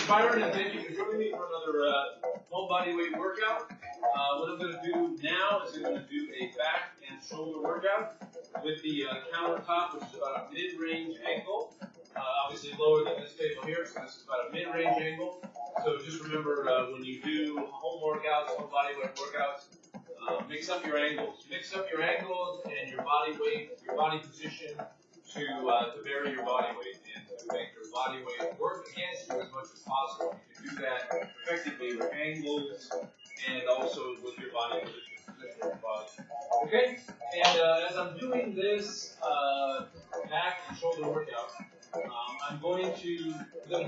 Byron, and thank you for joining me for another whole body weight workout. What I'm going to do now is I'm going to do a back and shoulder workout with the countertop, which is about a mid-range angle. Obviously lower than this table here, so this is about a mid-range angle. So just remember when you do home workouts, whole body weight workouts, mix up your angles. Mix up your angles and your body weight, your body position to vary your body weight and to make your body weight work against you as much as possible. You can do that effectively with angles and also with your body position of your body. Okay? And as I'm doing this back and shoulder workout, I'm going to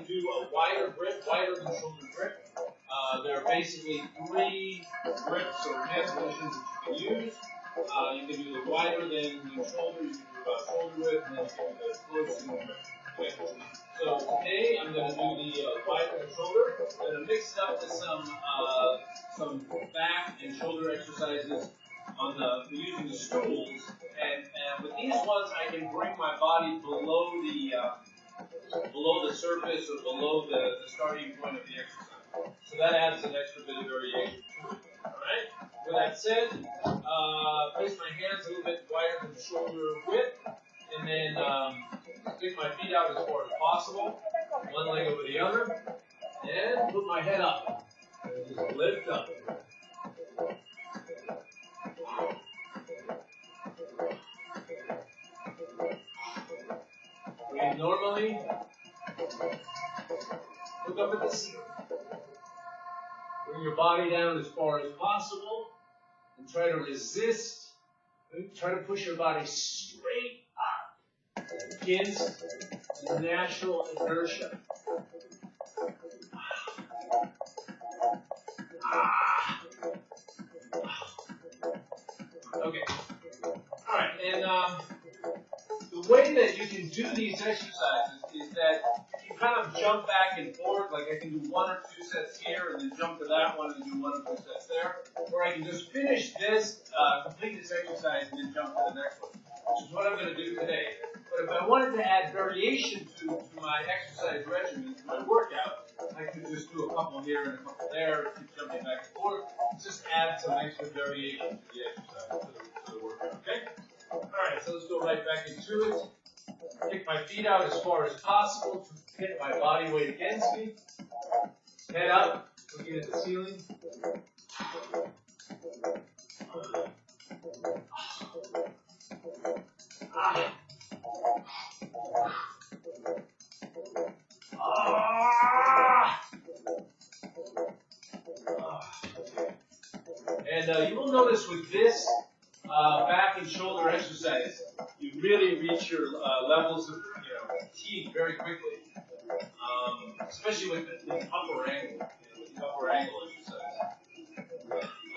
do a wider grip, wider than shoulder grip. There are basically 3 grips or hand positions that you can use. You can do the wider than your shoulder, you can do about shoulder width, and then you can do the close and width. So today I'm going to do the wider than shoulder. I'm going to mix it up with some back and shoulder exercises on using the stools. And with these ones, I can bring my body below the surface or below the starting point of the exercise. So that adds an extra bit of variation to it. Alright? With that said, place my hands a little bit wider than shoulder width, and then stick my feet out as far as possible, one leg over the other, and put my head up. And just lift up. Breathe normally. Look up at the ceiling. Bring your body down as far as possible and try to resist. Try to push your body straight up against the natural inertia. Okay. All right. And the way that you can do these exercises is that you kind of jump back and forth, like I can do 1 or 2 sets here, and then jump to that one and do 1 or 2 sets there. Or I can just finish this, complete this exercise, and then jump to the next one, which is what I'm going to do today. But if I wanted to add variation to my exercise regimen, to my workout, I could just do a couple here and a couple there, keep jumping back and forth, just add some extra variation to the exercise, to the workout, okay? Alright, so let's go right back into it. Kick my feet out as far as possible to hit my body weight against me. Head up, looking at the ceiling. And you will notice with this back and shoulder exercise, you really reach your levels of fatigue very quickly, especially with the upper angle, with the upper angle exercise.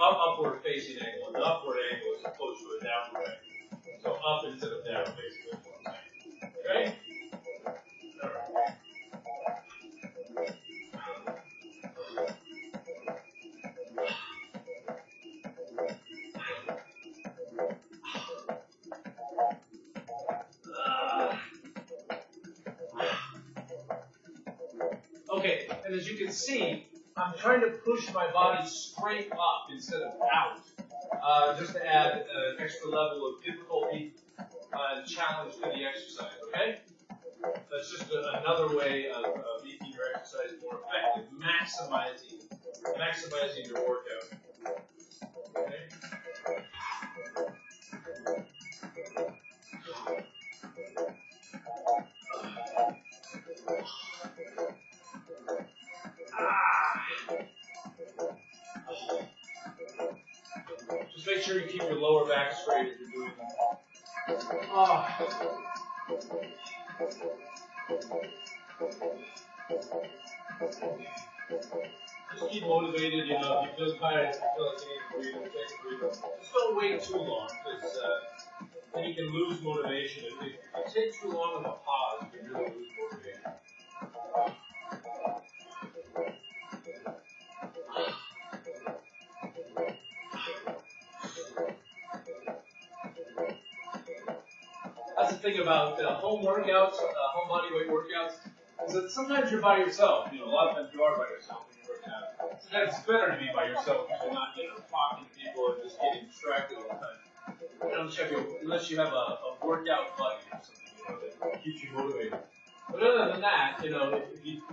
Upward facing angle, an upward angle as opposed to a downward angle. So up instead of down, basically. Okay? All right. Okay, and as you can see, I'm trying to push my body straight up instead of out, just to add an extra level of difficulty and challenge to the exercise, okay? That's just another way of making your exercise more effective, maximizing your workout. Okay? Just make sure you keep your lower back straight as you're doing that. Just keep motivated, if you feel tired, if you feel like you need to breathe, take a breather. Just don't wait too long, because then you can lose motivation. If you take too long with a pause, you can really lose motivation. That's the thing about home workouts, home body weight workouts. So sometimes you're by yourself. A lot of times you are by yourself when you're working out. Sometimes it's better to be by yourself because you're not, talking to people and just getting distracted all the time. Unless you have a workout buddy or something, that keeps you motivated. But other than that, if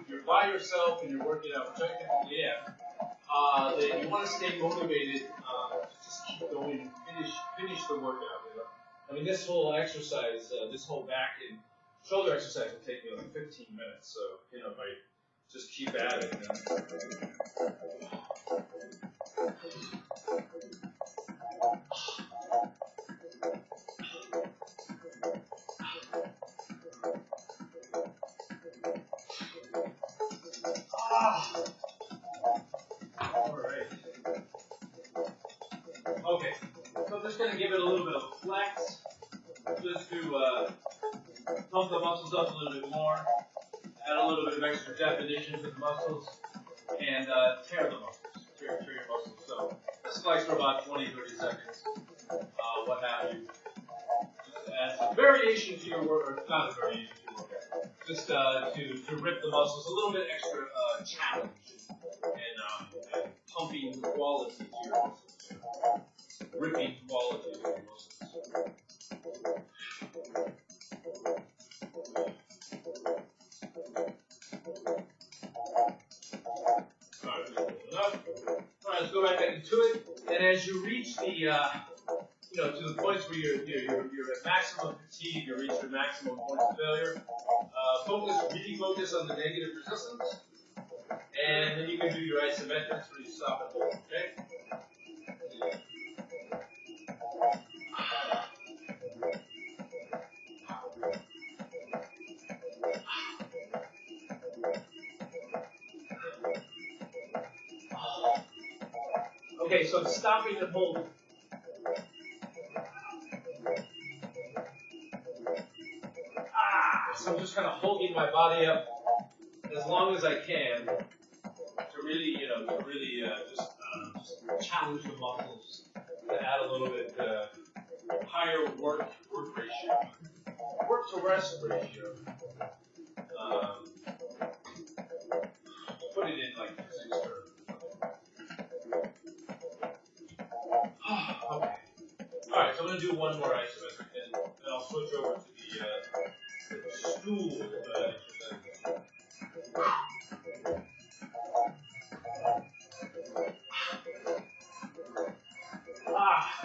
you're by yourself and you're working out, which I typically am, then you want to stay motivated. Just keep going, finish the workout. I mean, this whole exercise, this whole back and shoulder exercise will take me like 15 minutes. So, if I just keep at it. Alright. Okay, so I'm just going to give it a little bit of a flex, just to pump the muscles up a little bit more, add a little bit of extra definition to the muscles, and tear the muscles, tear your muscles. So just flex for about 20-30 seconds, what have you. Just to add some variation to your work, or not a variation to your workout, just to rip the muscles, a little bit extra challenge and pumping quality to your muscles, ripping quality to your muscles. Alright, let's go right back into it. And as you reach the, to the points where you're at maximum fatigue, you reach your maximum point of failure, really focus on the negative resistance, and then you can do your isometrics where you stop and hold, okay? Okay, so I'm stopping and holding. So I'm just kind of holding my body up as long as I can to really, just challenge the muscles to add a little bit higher work ratio, work to rest ratio. Put it in like 6 or okay. Alright, so I'm going to do one more isometric, and then I'll switch over to the stool exercise.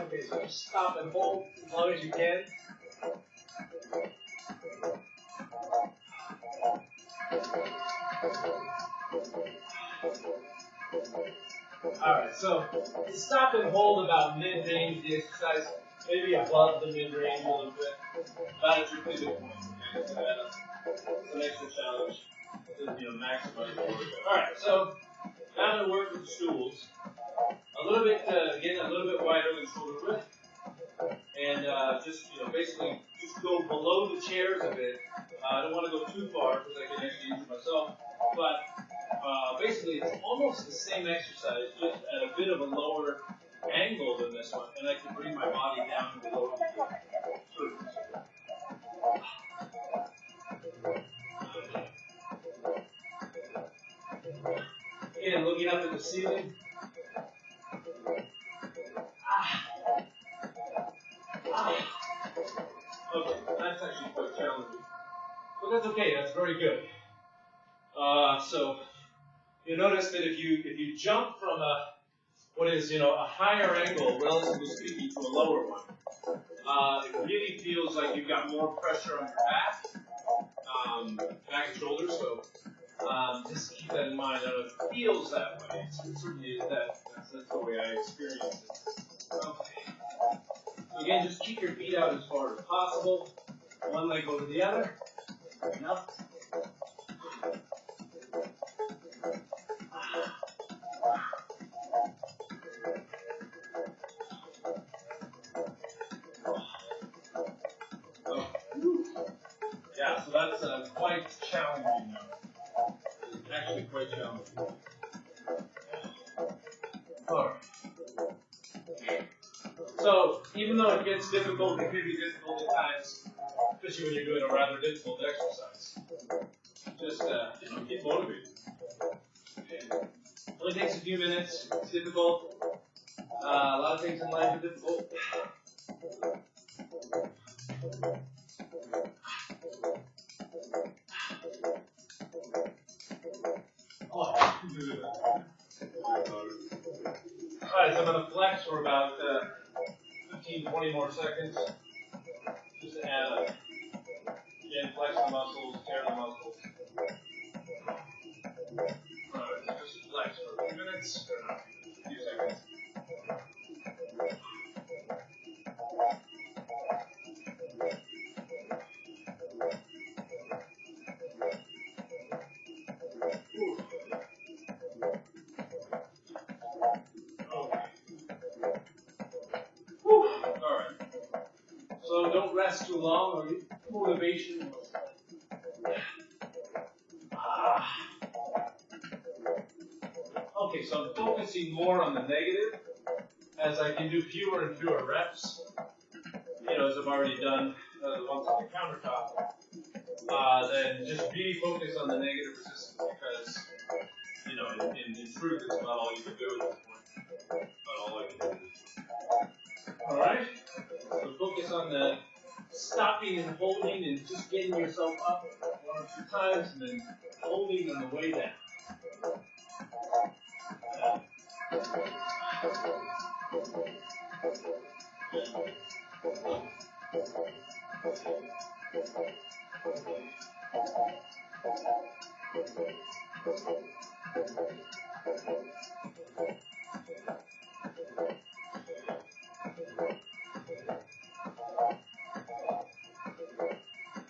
Okay, so just stop and hold as long as you can. Alright, so stop and hold about mid-range the exercise, maybe above the mid-range a little bit. About at your pivot point. Okay, so that's an extra challenge to maximize the workout. Alright, so now I'm going to work with the stools. A little bit, again, a little bit wider than shoulder width. And basically just go below the chairs a bit. I don't want to go too far because I can actually injure myself. But basically, it's almost the same exercise, just at a bit of a lower angle than this one, and I can bring my body down below the surface. Again, looking up at the ceiling. Okay, that's actually quite challenging. But that's okay, that's very good. So you notice that if you jump from a higher angle, relatively speaking, to a lower one, it really feels like you've got more pressure on your back and shoulders. So just keep that in mind. I don't know if it feels that way. It certainly is that. That's the way I experience it. Okay. So again, just keep your feet out as far as possible. One leg over the other. Enough. Yeah, so that's quite challenging now. It's actually quite challenging. Alright. So, even though it gets difficult, it can be difficult at times, especially when you're doing a rather difficult exercise. just get motivated. And it only takes a few minutes. It's difficult. A lot of things in life are difficult. Alright, so I'm going to flex for about 15-20 more seconds. Just to add again, flex the muscles, tear the muscles. Alright, just flex for a few minutes, a few seconds. So don't rest too long or motivation. Okay, so I'm focusing more on the negative as I can do fewer and fewer reps. You know, as I've already done the ones on the countertop. Then just really focus on the negative resistance because, you know, in truth, it's about all you can do at this point. About all I can do. Alright? So focus on the stopping and holding and just getting yourself up 1 or 2 times and then holding on the way down.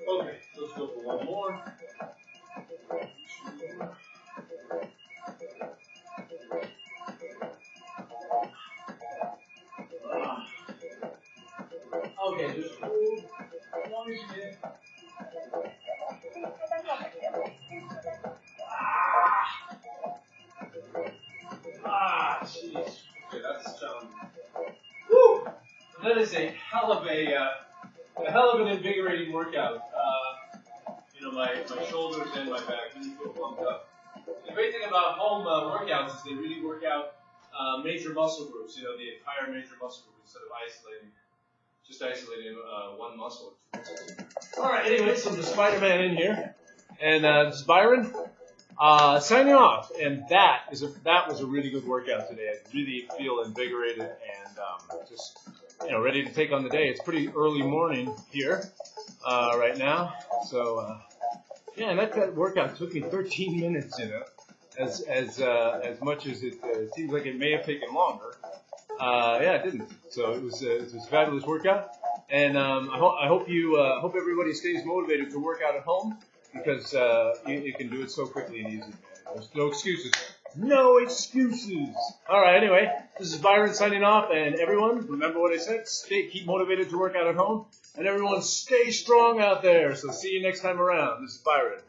Okay, let's go for one more. Okay, just hold as long as you can. Jeez. Okay, that's woo! That is a hell of an invigorating workout. You know, my shoulders and my back really feel pumped up. The great thing about home workouts is they really work out major muscle groups. You know, the entire major muscle group instead of isolating one muscle. All right. Anyway, so the Spider-Man in here, and this is Byron. Signing off, and that was a really good workout today. I really feel invigorated and just ready to take on the day. It's pretty early morning here right now, so yeah. And that workout took me 13 minutes. As much as it seems like it may have taken longer. Yeah, it didn't. So it was a fabulous workout, and I hope everybody stays motivated to work out at home. Because you can do it so quickly and easy. There's no excuses. No excuses. All right, anyway, this is Byron signing off. And everyone, remember what I said. Keep motivated to work out at home. And everyone, stay strong out there. So see you next time around. This is Byron.